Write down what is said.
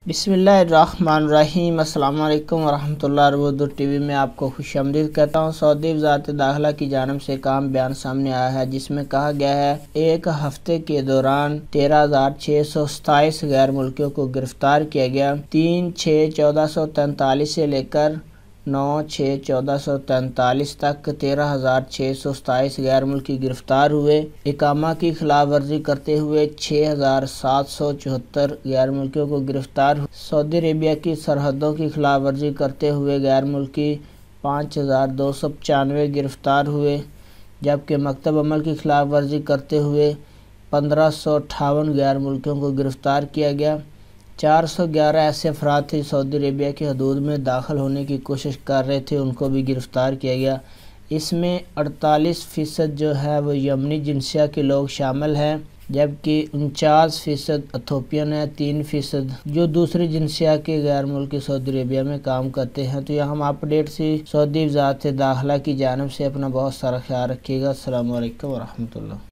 بسم اللہ الرحمن الرحیم۔ السلام علیکم ورحمۃ اللہ۔ اردو ٹی وی میں آپ کو خوش آمدید کہتا ہوں۔ سعودی وزارت داخلہ کی جانب سے ایک اہم بیان سامنے آیا ہے، جس میں کہا گیا ہے ایک ہفتے کے دوران 13,627 غیر ملکیوں کو گرفتار کیا گیا۔ 3/6/1443 سے لے کر 9/6/1443 تک 13,627 غیر ملکی گرفتار ہوئے۔ اقامہ کی خلاف ورزی کرتے ہوئے 6,774 غیر ملکیوں کو گرفتار ہوئے۔ سعودی عربیہ کی سرحدوں کی خلاف ورزی کرتے ہوئے غیر ملکی 5,295 گرفتار ہوئے، جبکہ مکتب عمل کی خلاف ورزی کرتے ہوئے 1,558 غیر ملکیوں کو گرفتار کیا گیا۔ 411 ایسے افراد تھے سعودی عربیہ کی حدود میں داخل ہونے کی کوشش کر رہے تھے، ان کو بھی گرفتار کیا گیا۔ اس میں 48% جو ہے وہ یمنی جنسیہ کے لوگ شامل ہیں، جبکہ 49% ایتھوپین ہیں، 3% جو دوسری جنسیہ کے غیر ملکی سعودی عربیہ میں کام کرتے ہیں۔ تو یہ ہم اپڈیٹ سی سعودی وزارت داخلہ کی جانب سے، اپنا بہت سارا خیال رکھیے گا۔ السلام علیکم ورحمۃ اللہ۔